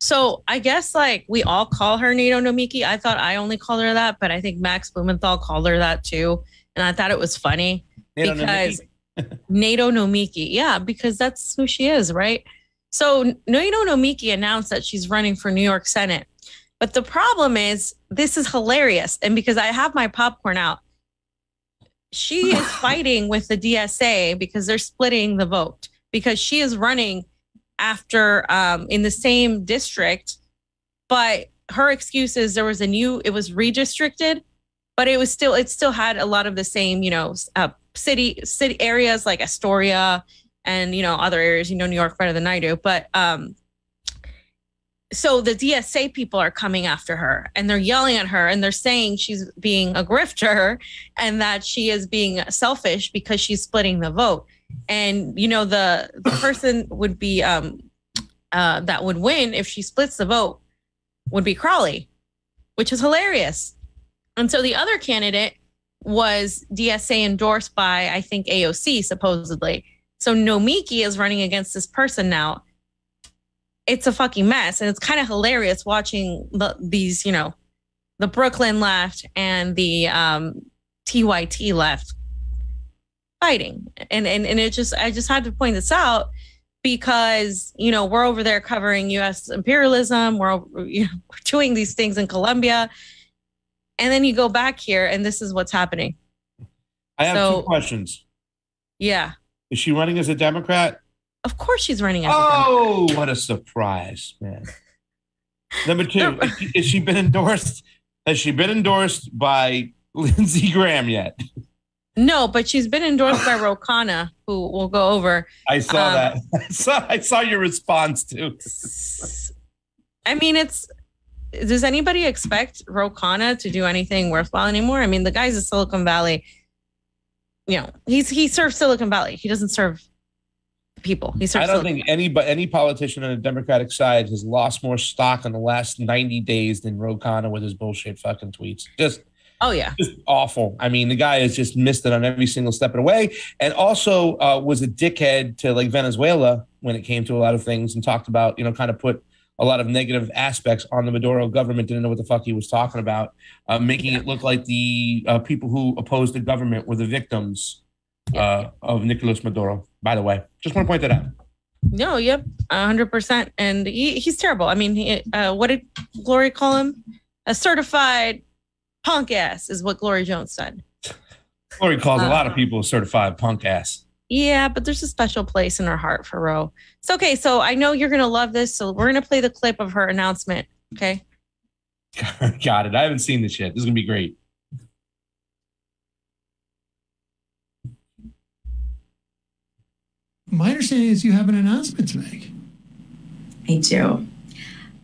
So I guess like we all call her NATO Nomiki. I thought I only called her that, but I think Max Blumenthal called her that too. And I thought it was funny NATO because Nomiki? NATO Nomiki. Yeah, because that's who she is, right? So NATO Nomiki announced that she's running for New York Senate. But the problem is, this is hilarious. And because I have my popcorn out, she is fighting with the DSA because they're splitting the vote because she is running after in the same district. But her excuse is it was redistricted, but it still had a lot of the same, city areas like Astoria and, other areas, New York better than I do. But so the DSA people are coming after her and they're yelling at her and they're saying she's being a grifter and that she is being selfish because she's splitting the vote. And, the person would be that would win if she splits the vote would be Crowley, which is hilarious. And so the other candidate was DSA endorsed by, I think, AOC, supposedly. So Nomiki is running against this person now. It's a fucking mess. And it's kind of hilarious watching these, the Brooklyn left and the TYT left fighting. And I just had to point this out because, we're over there covering U.S. imperialism. We're doing these things in Colombia. And then you go back here and this is what's happening. I have two questions. Yeah. Is she running as a Democrat? Of course she's running as a Democrat. Oh, what a surprise, man. Number two, has she been endorsed? Has she been endorsed by Lindsey Graham yet? No, but she's been endorsed by Rokfin, who we'll go over. I saw that. I saw your response too. I mean, does anybody expect Rokfin to do anything worthwhile anymore? I mean, the guy's a Silicon Valley. He serves Silicon Valley. He doesn't serve people. I don't think any politician on the Democratic side has lost more stock in the last 90 days than Rokfin with his bullshit fucking tweets. Just awful. I mean, the guy has just missed it on every single step of the way, and also was a dickhead to like Venezuela when it came to a lot of things, and talked about kind of put a lot of negative aspects on the Maduro government. Didn't know what the fuck he was talking about, making it look like the people who opposed the government were the victims of Nicolas Maduro. By the way, just want to point that out. No, yep, 100%. And he's terrible. I mean, what did Glory call him? A certified punk ass is what Glory Jones said. Glory calls a lot of people a certified punk ass. Yeah, but there's a special place in her heart for Ro. It's okay. So I know you're going to love this. So we're going to play the clip of her announcement. Okay. Got it. I haven't seen this yet. This is going to be great. My understanding is you have an announcement to make. I do.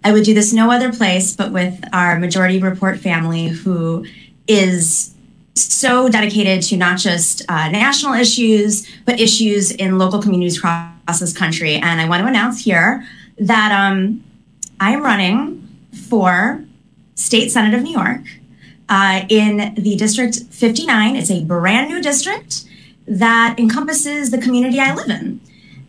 I would do this no other place but with our Majority Report family, who is so dedicated to not just national issues, but issues in local communities across this country. And I want to announce here that I am running for State Senate of New York in the District 59. It's a brand new district that encompasses the community I live in.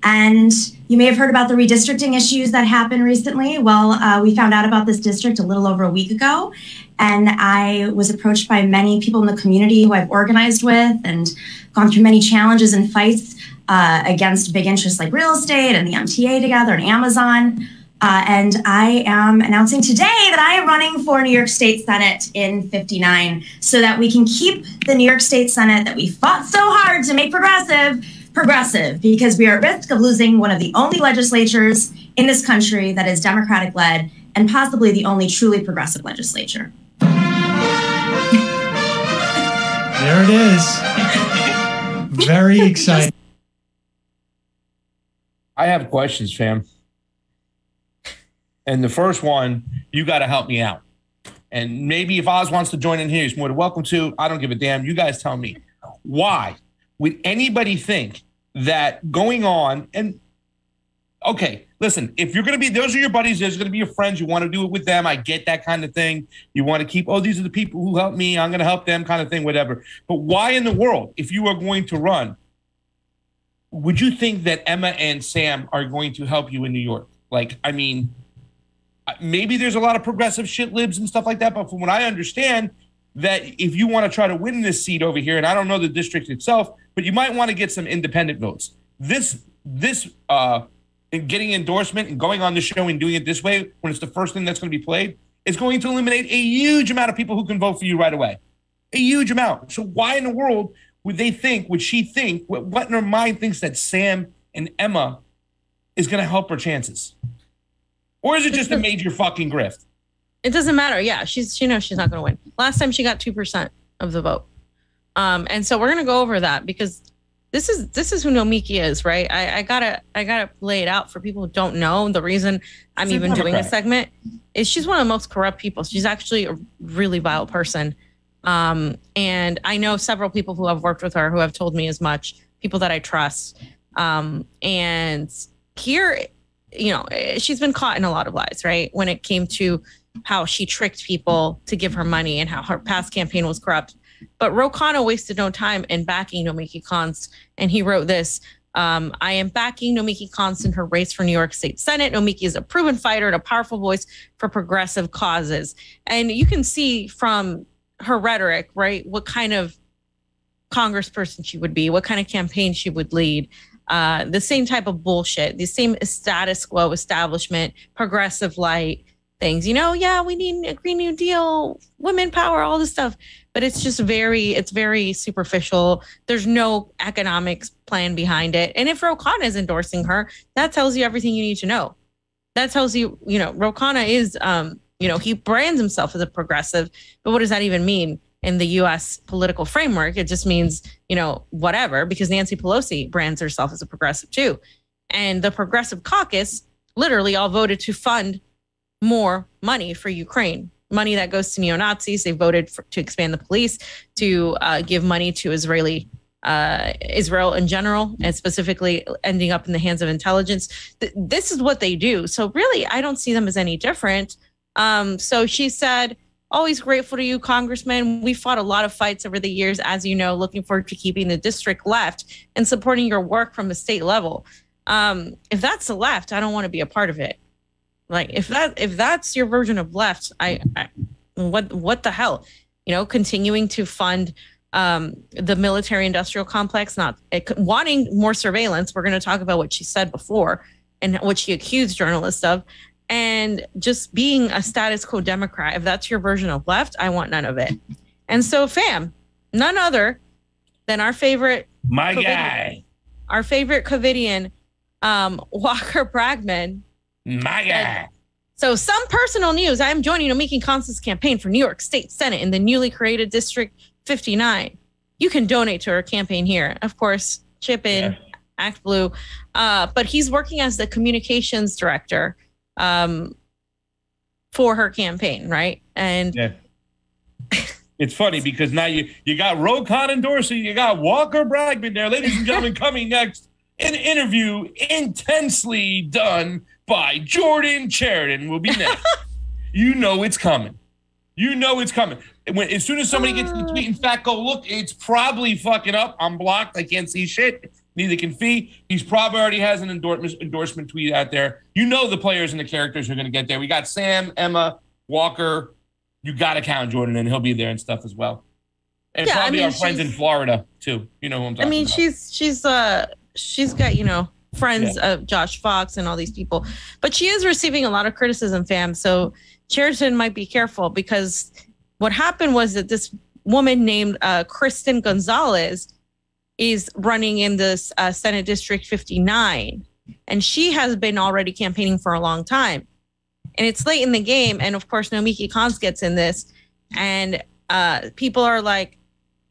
And you may have heard about the redistricting issues that happened recently. Well, we found out about this district a little over a week ago, and I was approached by many people in the community who I've organized with and gone through many challenges and fights against big interests like real estate and the MTA together and Amazon. And I am announcing today that I am running for New York State Senate in 59 so that we can keep the New York State Senate that we fought so hard to make progressive, because we are at risk of losing one of the only legislatures in this country that is Democratic-led and possibly the only truly progressive legislature. There it is. Very exciting. I have questions, fam. And the first one, you got to help me out. And maybe if Oz wants to join in here, he's more than welcome to. I don't give a damn. You guys tell me. Why would anybody think that going on and okay, listen, if you're going to be, those are your buddies, there's going to be your friends, you want to do it with them. I get that kind of thing. You want to keep, these are the people who help me, I'm going to help them kind of thing, whatever. But why in the world, if you are going to run, would you think that Emma and Sam are going to help you in New York? Like, I mean, maybe there's a lot of progressive shit libs and stuff like that. But from what I understand, that if you want to try to win this seat over here, and I don't know the district itself, but you might want to get some independent votes. This getting endorsement and going on the show and doing it this way, when it's the first thing that's going to be played, is going to eliminate a huge amount of people who can vote for you right away. A huge amount. So why in the world would she think, what in her mind thinks that Sam and Emma is going to help her chances? Or is it just a major fucking grift? It doesn't matter. Yeah, she knows she's not going to win. Last time she got 2% of the vote. And so we're going to go over that because this is who Nomiki is, right? I gotta lay it out for people who don't know. The reason I'm even doing this segment is she's one of the most corrupt people. She's actually a really vile person. And I know several people who have worked with her who have told me as much, people that I trust. And here, she's been caught in a lot of lies, right? When it came to how she tricked people to give her money and how her past campaign was corrupt. But Rokfin wasted no time in backing Nomiki Konst, and he wrote this: I am backing Nomiki Konst in her race for New York State Senate. Nomiki is a proven fighter and a powerful voice for progressive causes. And you can see from her rhetoric, right, what kind of congressperson she would be, what kind of campaign she would lead. The same type of bullshit, the same status quo establishment, progressive light things. Yeah, we need a Green New Deal, women power, all this stuff. But it's just very superficial. There's no economics plan behind it. And if Rokfin is endorsing her, that tells you everything you need to know. That tells you, Rokfin is, he brands himself as a progressive. But what does that even mean in the U.S. political framework? It just means, whatever, because Nancy Pelosi brands herself as a progressive too. And the Progressive Caucus literally all voted to fund more money for Ukraine. Money that goes to neo-Nazis. They voted to expand the police, to give money to Israel in general, and specifically ending up in the hands of intelligence. This is what they do. So really, I don't see them as any different. So she said, always grateful to you, Congressman. We fought a lot of fights over the years, as you know, looking forward to keeping the district left and supporting your work from the state level. If that's the left, I don't want to be a part of it. Like if that's your version of left, what the hell, continuing to fund the military industrial complex, wanting more surveillance. We're going to talk about what she said before and what she accused journalists of, and just being a status quo Democrat. If that's your version of left, I want none of it. And so, fam, none other than our favorite, our favorite Covidian, Walker Bragman. My guy. So some personal news. I'm joining Nomiki Konst's campaign for New York State Senate in the newly created District 59. You can donate to her campaign here. Of course, chip in, Act Blue. But he's working as the communications director for her campaign, right? And it's funny because now you got Rokfin endorsing, you got Walker Bragman there. Ladies and gentlemen, coming next, an interview intensely done by Jordan Sheridan will be next. You know it's coming. As soon as somebody gets to the tweet, in fact, go look, it's probably fucking up. I'm blocked. I can't see shit. Neither can Fee. He's probably already has an endorsement tweet out there. The players and the characters are going to get there. We got Sam, Emma, Walker. You got to count Jordan, and he'll be there and stuff as well. And probably our friends in Florida too. You know who I'm talking about. She's got, friends of Josh Fox and all these people, but she is receiving a lot of criticism, fam. So Sheridan might be careful, because what happened was that this woman named Kristen Gonzalez is running in this Senate District 59, and she has been already campaigning for a long time. And it's late in the game, and of course Nomiki Konst gets in this, and people are like,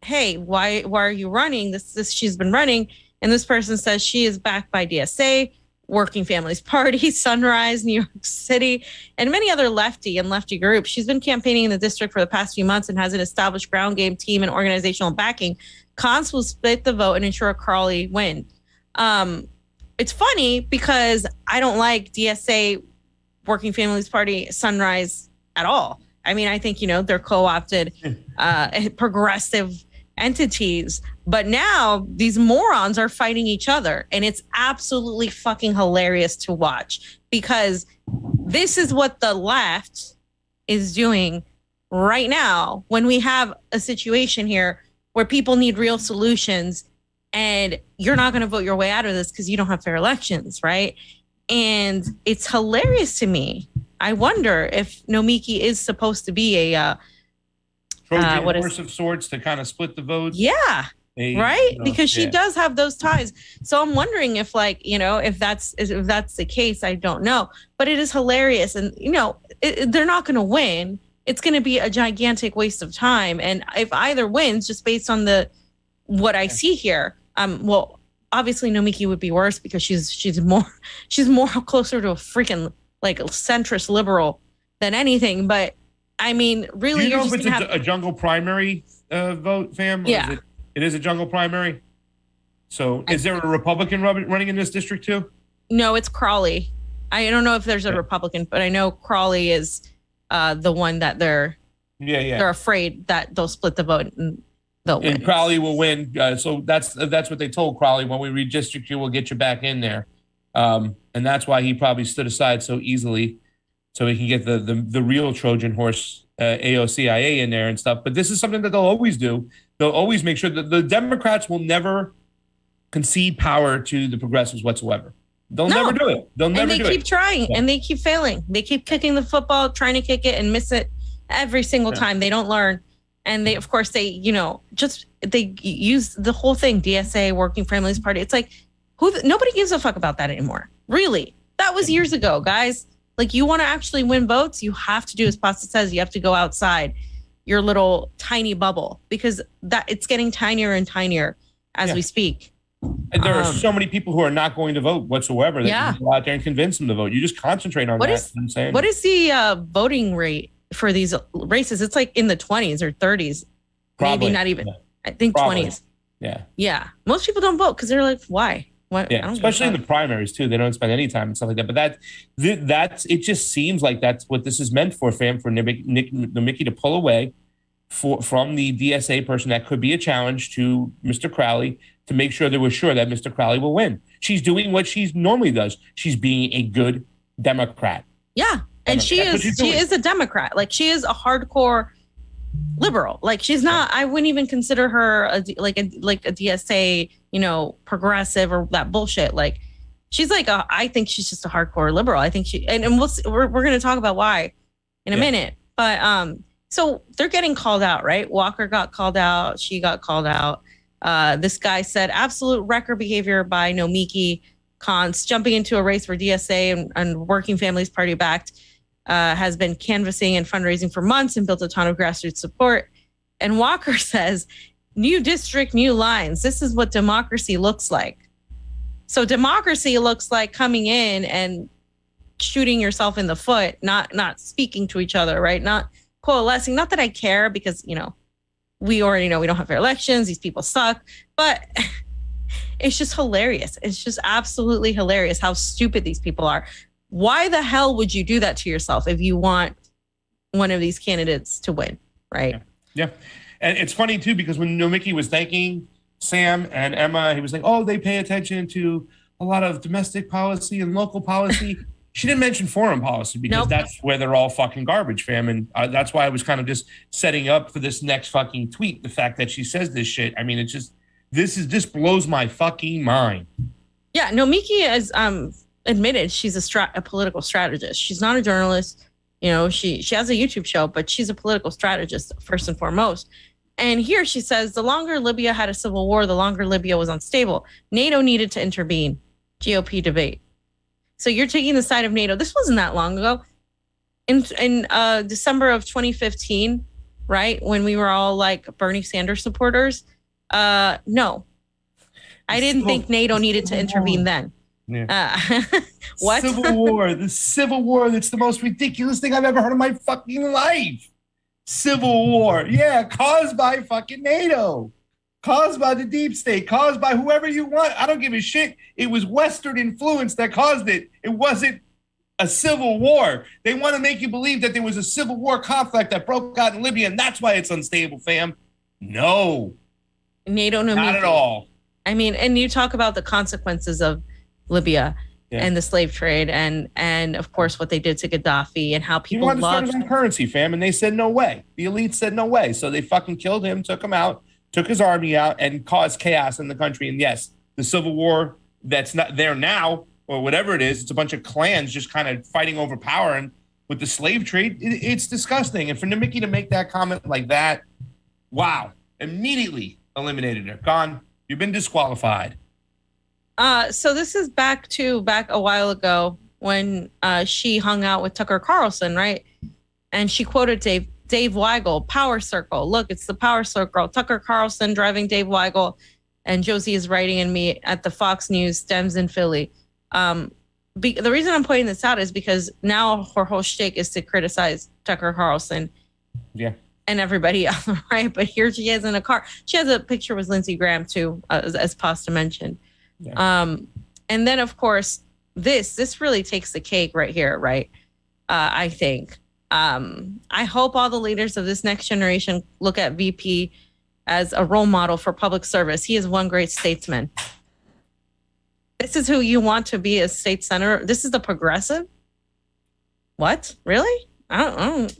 "Hey, why are you running? This she's been running." And this person says she is backed by DSA, Working Families Party, Sunrise, New York City, and many other lefty groups. She's been campaigning in the district for the past few months and has an established ground game team and organizational backing. Konst will split the vote and ensure a Crawley win. It's funny because I don't like DSA, Working Families Party, Sunrise at all. I mean, I think, they're co-opted progressive entities. But now these morons are fighting each other, and it's absolutely fucking hilarious to watch, because this is what the left is doing right now when we have a situation here where people need real solutions, and you're not going to vote your way out of this because you don't have fair elections, right? And it's hilarious to me. I wonder if Nomiki is supposed to be a Trojan horse of sorts to kind of split the votes. Yeah, right? Because she does have those ties. So I'm wondering if, like, you know, if that's the case. I don't know, but it is hilarious, and you know, they're not going to win. It's going to be a gigantic waste of time. And if either wins, just based on what I see here, well, obviously Nomiki would be worse because she's more closer to a freaking like centrist liberal than anything. But I mean, really, do you know if it's a jungle primary vote, fam? Yeah, it is a jungle primary. So is there a Republican running in this district too? No, it's Crawley. I don't know if there's a Republican, but I know Crawley is the one that they're afraid that they'll split the vote and they'll win. And Crowley will win. So that's what they told Crowley. When we redistrict you, we'll get you back in there. And that's why he probably stood aside so easily, so he can get the real Trojan horse AOCIA in there and stuff. But this is something that they'll always do. They'll always make sure that the Democrats will never concede power to the progressives whatsoever. They'll never do it. And they keep trying and they keep failing. They keep kicking the football, trying to kick it and miss it every single time. They don't learn. And they use the whole thing, DSA, Working Families Party. It's like, nobody gives a fuck about that anymore. Really. That was years ago, guys. Like, you want to actually win votes, you have to do as Pasta says, you have to go outside your little tiny bubble, because it's getting tinier and tinier as we speak. And there are so many people who are not going to vote whatsoever that you can go out there and convince them to vote. You just concentrate on that. What is the voting rate for these races? It's like in the 20s or 30s. Probably. Maybe not even. Yeah. I think 20s. Yeah. Yeah. Most people don't vote because they're like, why? Yeah, especially in the primaries too. They don't spend any time and stuff like that. But that's it. Just seems like that's what this is meant for, fam. For Nomiki to pull away from the DSA person that could be a challenge to Mr. Crowley, to make sure that we're sure that Mr. Crowley will win. She's doing what she normally does. She's being a good Democrat. Yeah, and she is a Democrat. Like, she is a hardcore liberal. Like, she's not. I wouldn't even consider her a DSA, progressive or that bullshit. Like, she's like I think she's just a hardcore liberal. I think we're going to talk about why in a minute. But so they're getting called out, right? Walker got called out. She got called out. This guy said absolute wrecker behavior by Nomiki Konst, jumping into a race where DSA and Working Families Party backed, has been canvassing and fundraising for months and built a ton of grassroots support. And Walker says, new district, new lines. This is what democracy looks like. So democracy looks like coming in and shooting yourself in the foot, not speaking to each other, right? Not coalescing. Not that I care, because, we already know we don't have fair elections. These people suck. But it's just hilarious. It's just absolutely hilarious how stupid these people are. Why the hell would you do that to yourself if you want one of these candidates to win, right? Yeah. And it's funny, too, because when Nomiki was thanking Sam and Emma, he was like, oh, they pay attention to a lot of domestic policy and local policy. She didn't mention foreign policy because that's where they're all fucking garbage, fam. And that's why I was kind of just setting up for this next fucking tweet. The fact that she says this shit. I mean, it's just, this blows my fucking mind. Yeah. Nomiki has admitted she's a political strategist. She's not a journalist. She has a YouTube show, but she's a political strategist first and foremost. And here she says, the longer Libya had a civil war, the longer Libya was unstable. NATO needed to intervene. GOP debate. So you're taking the side of NATO. This wasn't that long ago. In December of 2015, right? When we were all like Bernie Sanders supporters. No, I didn't think NATO needed to intervene then. Yeah. What? The Civil War. That's the most ridiculous thing I've ever heard in my fucking life. Civil War. Yeah, caused by fucking NATO. Caused by the deep state, caused by whoever you want. I don't give a shit. It was Western influence that caused it. It wasn't a civil war. They want to make you believe that there was a civil war conflict that broke out in Libya, and that's why it's unstable, fam. No. NATO, not at all. I mean, and you talk about the consequences of Libya. and the slave trade, and of course what they did to Gaddafi and how people wanted to start his own currency, fam, and they said no way. The elite said no way, so they fucking killed him, took him out, took his army out, and caused chaos in the country. And yes, the civil war that's not there now, or whatever it is, it's a bunch of clans just kind of fighting over power. And with the slave trade, it's disgusting. And for Nomiki to make that comment like that, wow, immediately eliminated her. Gone. You've been disqualified. So this is back a while ago when she hung out with Tucker Carlson, right? And she quoted Dave Weigel, Power Circle. Look, it's the Power Circle. Tucker Carlson driving Dave Weigel, and Josie is writing in me at the Fox News Dems in Philly. The reason I'm pointing this out is because now her whole shtick is to criticize Tucker Carlson. Yeah. And everybody else, right? But here she is in a car. She has a picture with Lindsey Graham too, as Pasta mentioned. Yeah. And then of course, this really takes the cake right here, right? I think. I hope all the leaders of this next generation look at VP as a role model for public service. He is one great statesman. This is who you want to be as state senator. This is the progressive. What? Really? I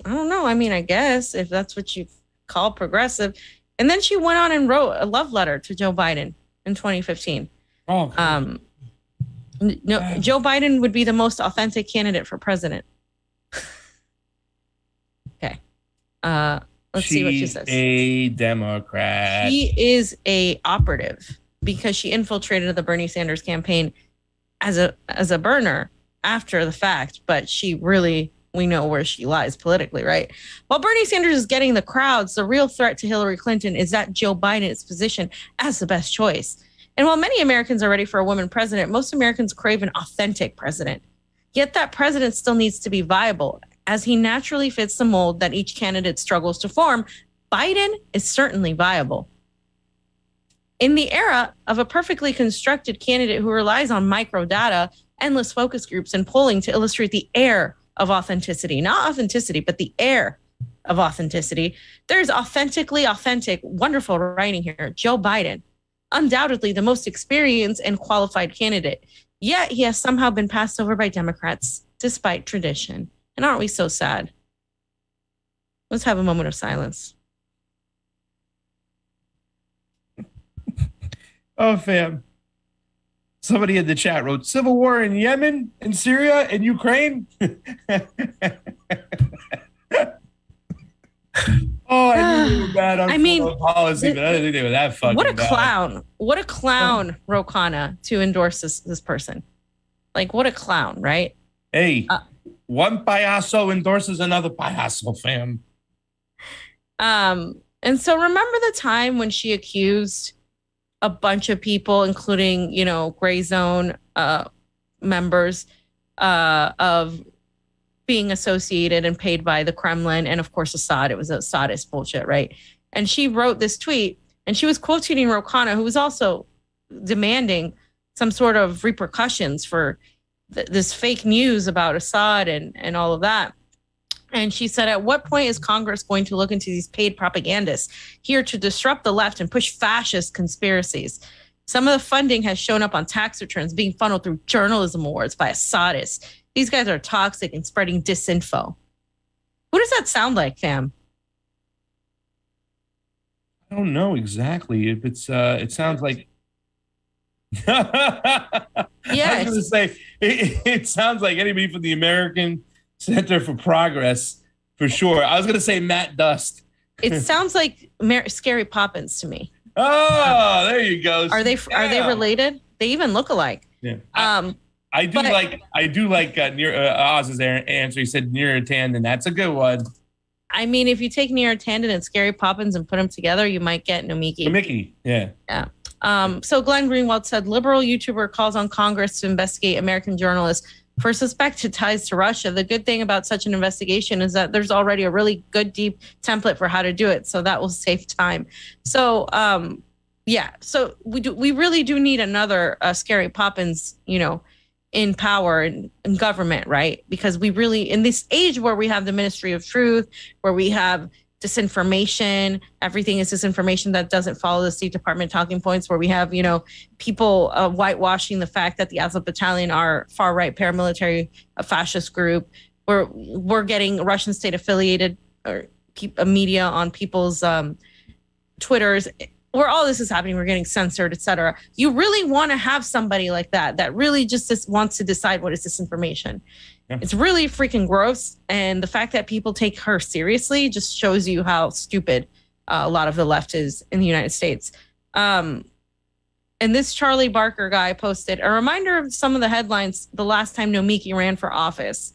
don't know. I mean, I guess if that's what you call progressive. And then she went on and wrote a love letter to Joe Biden in 2015. Oh, no, Joe Biden would be the most authentic candidate for president. Okay. Let's see what she says. She's a Democrat. She is a operative because she infiltrated the Bernie Sanders campaign as a burner after the fact, but we know where she lies politically, right? While Bernie Sanders is getting the crowds, the real threat to Hillary Clinton is that Joe Biden's position as the best choice. And while many Americans are ready for a woman president, most Americans crave an authentic president. Yet that president still needs to be viable, as he naturally fits the mold that each candidate struggles to form. Biden is certainly viable. In the era of a perfectly constructed candidate who relies on microdata, endless focus groups, and polling to illustrate the air of authenticity, not authenticity, but the air of authenticity, there's authentically authentic, wonderful writing here. Joe Biden, undoubtedly the most experienced and qualified candidate, yet he has somehow been passed over by Democrats despite tradition. And aren't we so sad? Let's have a moment of silence. Oh, fam. Somebody in the chat wrote, civil war in Yemen, in Syria, and Ukraine. Oh, I knew you were bad on policy, but I didn't do that fucking What a clown. What a clown, Rokana, to endorse this person. Like, what a clown, right? Hey, one payaso endorses another payaso, fam. And so remember the time when she accused a bunch of people, including, gray zone members, of being associated and paid by the Kremlin and, of course, Assad. It was a Assadist bullshit, right? And she wrote this tweet, and she was quoting Rokana, who was also demanding some sort of repercussions for this fake news about Assad and all of that. And she said, at what point is Congress going to look into these paid propagandists here to disrupt the left and push fascist conspiracies? Some of the funding has shown up on tax returns being funneled through journalism awards by Assadists. These guys are toxic and spreading disinfo. Who does that sound like, fam? I don't know exactly. If it's it sounds like yeah. I was gonna say it sounds like anybody from the American Center for Progress for sure. I was gonna say Matt Dust. It sounds like Scary Poppins to me. Oh, there you go. Are they related? They even look alike. Yeah. I do like Oz's answer. He said Neera Tanden. That's a good one. I mean, if you take Neera Tanden and Scary Poppins and put them together, you might get Nomiki. Nomiki, yeah. Yeah. So Glenn Greenwald said, liberal YouTuber calls on Congress to investigate American journalists for suspected ties to Russia. The good thing about such an investigation is that there's already a really good, deep template for how to do it. So that will save time. So, yeah. So we really do need another Scary Poppins, in power and government, right? Because we really, in this age where we have the Ministry of Truth, where we have disinformation. Everything is disinformation that doesn't follow the State Department talking points, where we have, people whitewashing the fact that the Azov Battalion are far-right paramilitary, a fascist group. We're getting Russian state affiliated or media on people's Twitters, where all this is happening. We're getting censored, etc. You really want to have somebody like that really just wants to decide what is disinformation. Yeah. It's really freaking gross. And the fact that people take her seriously just shows you how stupid a lot of the left is in the United States. And this Charlie Barker guy posted a reminder of some of the headlines the last time Nomiki ran for office.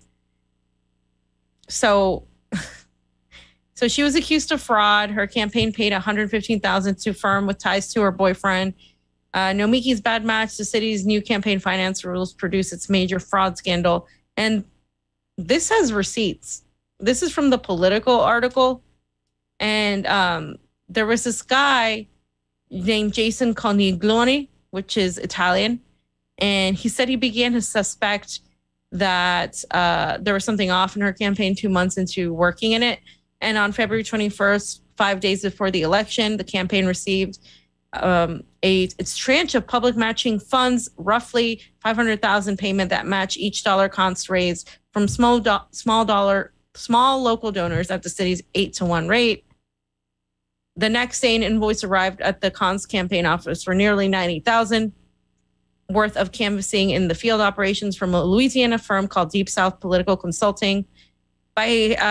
So she was accused of fraud. Her campaign paid $115,000 to a firm with ties to her boyfriend. Nomiki's bad match, the city's new campaign finance rules, produced its major fraud scandal. And this has receipts. This is from the Political article. And there was this guy named Jason Coniglione, which is Italian. And he said he began to suspect that there was something off in her campaign 2 months into working in it. And on February 21st, 5 days before the election, the campaign received its tranche of public matching funds, roughly $500,000 payment that match each dollar cons raised from small local donors at the city's 8-to-1 rate. The next day, an invoice arrived at the cons campaign office for nearly $90,000 worth of canvassing in the field operations from a Louisiana firm called Deep South Political Consulting. By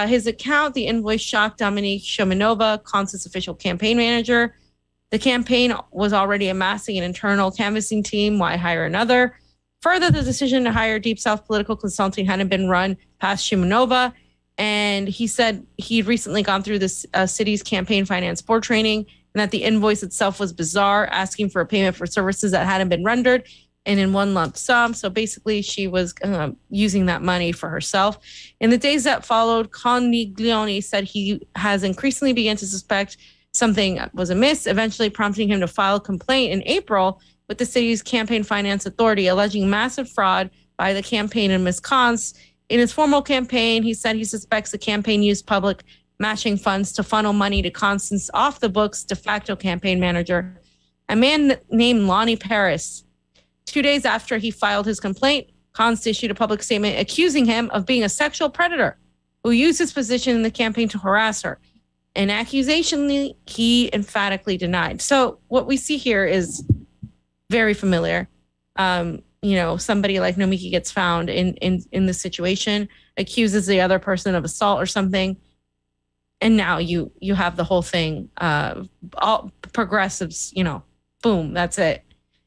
his account, the invoice shocked Dominique Shomenova, Cons's official campaign manager. The campaign was already amassing an internal canvassing team. Why hire another? Further, the decision to hire Deep South Political Consulting hadn't been run past Shomenova. And he said he'd recently gone through this city's campaign finance board training, and that the invoice itself was bizarre, asking for a payment for services that hadn't been rendered and in one lump sum. So basically, she was using that money for herself. In the days that followed, Coniglione said he has increasingly begun to suspect something was amiss, eventually prompting him to file a complaint in April with the city's campaign finance authority, alleging massive fraud by the campaign and Ms. Cons. In his formal campaign, he said he suspects the campaign used public matching funds to funnel money to Constance off-the-books de facto campaign manager, a man named Lonnie Paris. 2 days after he filed his complaint, Cons issued a public statement accusing him of being a sexual predator who used his position in the campaign to harass her, an accusation he emphatically denied. So what we see here is very familiar. Somebody like Nomiki gets found in this situation, accuses the other person of assault or something, and now you have the whole thing. All progressives, boom, that's it.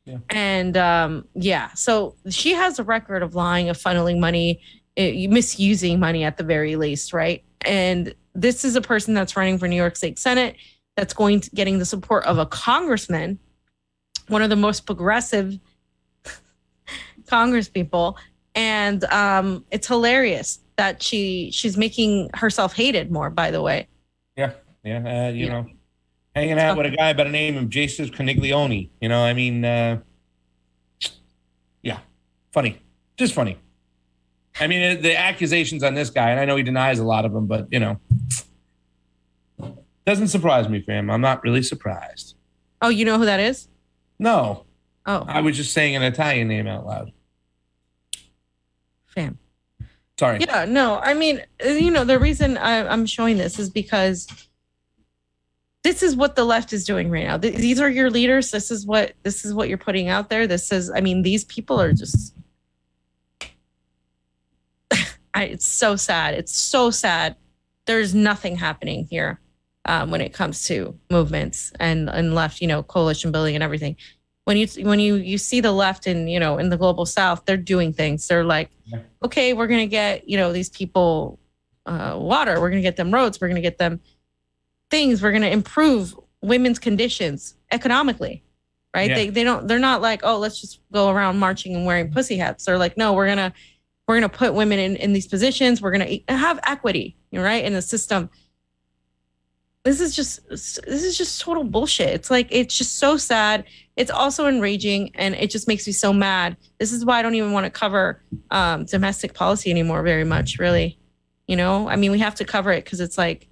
Yeah. And so she has a record of lying, of funneling money, misusing money at the very least, right? And this is a person that's running for New York State Senate, that's getting the support of a congressman, one of the most progressive Congress people. And it's hilarious that she's making herself hated more, by the way. Yeah. Hanging out with a guy by the name of Jason Coniglione. Funny. Just funny. I mean, the accusations on this guy, and I know he denies a lot of them, but, doesn't surprise me, fam. I'm not really surprised. Oh, you know who that is? No. Oh. I was just saying an Italian name out loud. Fam. Sorry. Yeah, no, I mean, the reason I'm showing this is because this is what the left is doing right now. These are your leaders. This is what you're putting out there. These people are just, it's so sad. It's so sad. There's nothing happening here when it comes to movements and left, coalition building and everything. When you see the left in the global South, they're doing things. They're like, okay, we're going to get, these people water. We're going to get them roads. We're going to get them things. We're going to improve women's conditions economically, right? Yeah. They're not like, oh, let's just go around marching and wearing pussy hats. They're like, no, we're going to put women in these positions. We're going to have equity, right, in the system. This is just total bullshit. It's just so sad. It's also enraging, and it just makes me so mad. This is why I don't even want to cover domestic policy anymore very much, really. We have to cover it because it's like,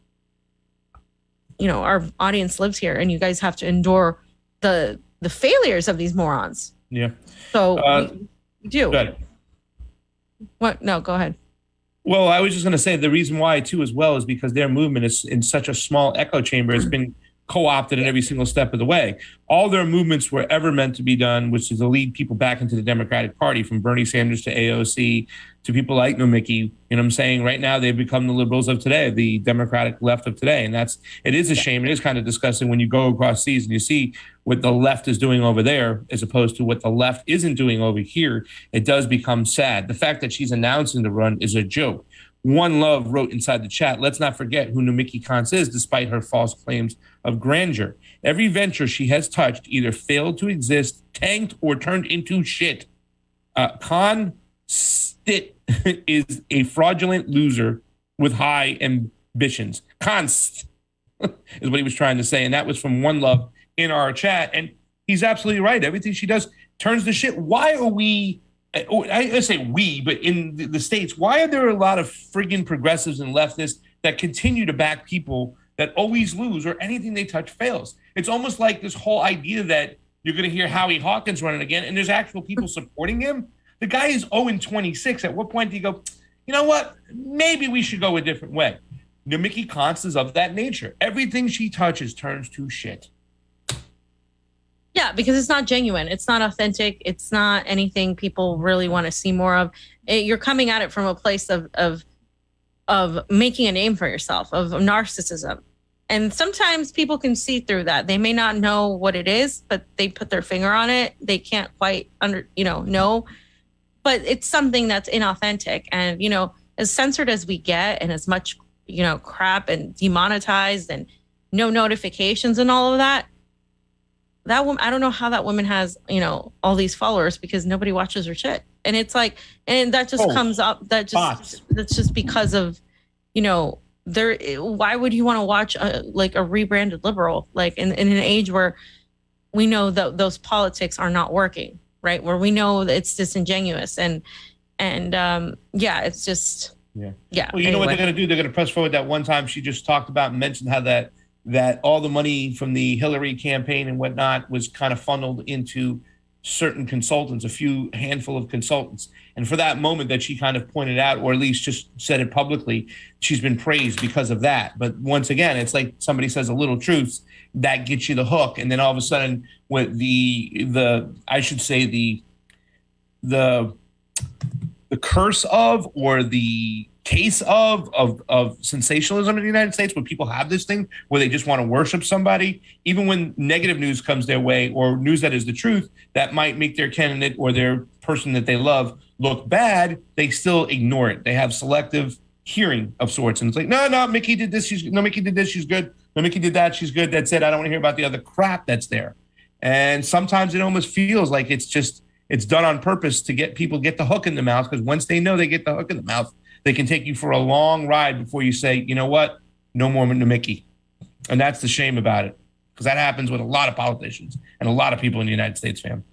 our audience lives here, and you guys have to endure the failures of these morons. Yeah. So we do. Go ahead. What? No, go ahead. Well, I was just going to say the reason why too, as well, is because their movement is in such a small echo chamber. It's been co-opted in every single step of the way. All their movements were ever meant to be done, which is to lead people back into the Democratic Party, from Bernie Sanders to AOC to people like Nomiki. You know what I'm saying? Right now, they've become the liberals of today, the Democratic left of today. And it is a shame. It is kind of disgusting when you go across seas and you see what the left is doing over there as opposed to what the left isn't doing over here. It does become sad. The fact that she's announcing the run is a joke. One Love wrote inside the chat, let's not forget who Nomiki Konst is, despite her false claims of grandeur. Every venture she has touched either failed to exist, tanked, or turned into shit. Konst is a fraudulent loser with high ambitions. Konst is what he was trying to say. And that was from One Love in our chat. And he's absolutely right. Everything she does turns to shit. Why are we... I say we, but in the States, why are there a lot of friggin' progressives and leftists that continue to back people that always lose or anything they touch fails? It's almost like this whole idea that you're going to hear Howie Hawkins running again and there's actual people supporting him. The guy is 0-26. At what point do you go, you know what? Maybe we should go a different way. Nomiki Konst is of that nature. Everything she touches turns to shit. Yeah, because it's not genuine. It's not authentic. It's not anything people really want to see more of. You're coming at it from a place of making a name for yourself, of narcissism. And sometimes people can see through that. They may not know what it is, but they put their finger on it. They can't quite know. But it's something that's inauthentic. And, as censored as we get and as much, crap and demonetized and no notifications and all of that, that woman, I don't know how that woman has, all these followers because nobody watches her shit. And it's like, and that just comes up, that's just because of, why would you want to watch a rebranded liberal, like in an age where we know that those politics are not working, right? Where we know that it's disingenuous and it's just, yeah. Well, you know what they're going to do? They're going to press forward that one time she just talked about and mentioned how that all the money from the Hillary campaign and whatnot was kind of funneled into certain consultants, a handful of consultants. And for that moment that she kind of pointed out, or at least just said it publicly, she's been praised because of that. But once again, it's like somebody says a little truth that gets you the hook. And then all of a sudden with the curse of, or the case of sensationalism in the United States, where people have this thing where they just want to worship somebody, even when negative news comes their way or news that is the truth that might make their candidate or their person that they love look bad, they still ignore it. They have selective hearing of sorts. And it's like, no, Mickey did this. Mickey did this. She's good. No, Mickey did that. She's good. That's it. I don't want to hear about the other crap that's there. And sometimes it almost feels like it's done on purpose to get the hook in the mouth, because once they know they get the hook in the mouth, they can take you for a long ride before you say, you know what, no more Nomiki. And that's the shame about it, because that happens with a lot of politicians and a lot of people in the United States, fam.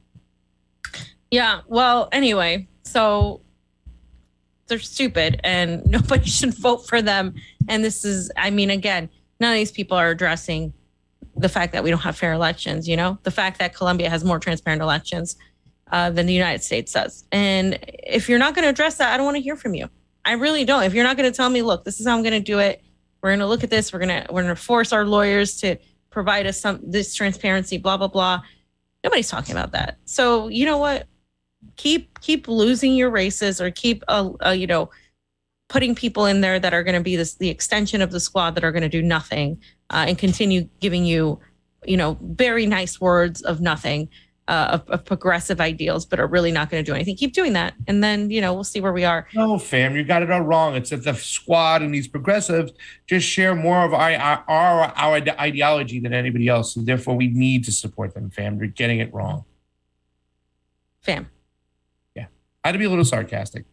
Yeah, well, anyway, so they're stupid and nobody should vote for them. And this is, again, none of these people are addressing the fact that we don't have fair elections, the fact that Colombia has more transparent elections than the United States does. And if you're not going to address that, I don't want to hear from you. I really don't. If you're not going to tell me, look, this is how I'm going to do it. We're going to look at this. We're going to force our lawyers to provide us this transparency, blah, blah, blah. Nobody's talking about that. So you know what? Keep losing your races, or keep, putting people in there that are going to be the extension of the squad that are going to do nothing and continue giving you, very nice words of nothing. Of progressive ideals, but are really not going to do anything. Keep doing that, and then we'll see where we are. No, fam, you got it all wrong. It's that the squad and these progressives just share more of our ideology than anybody else, and therefore we need to support them, fam. You're getting it wrong, fam. Yeah, I had to be a little sarcastic.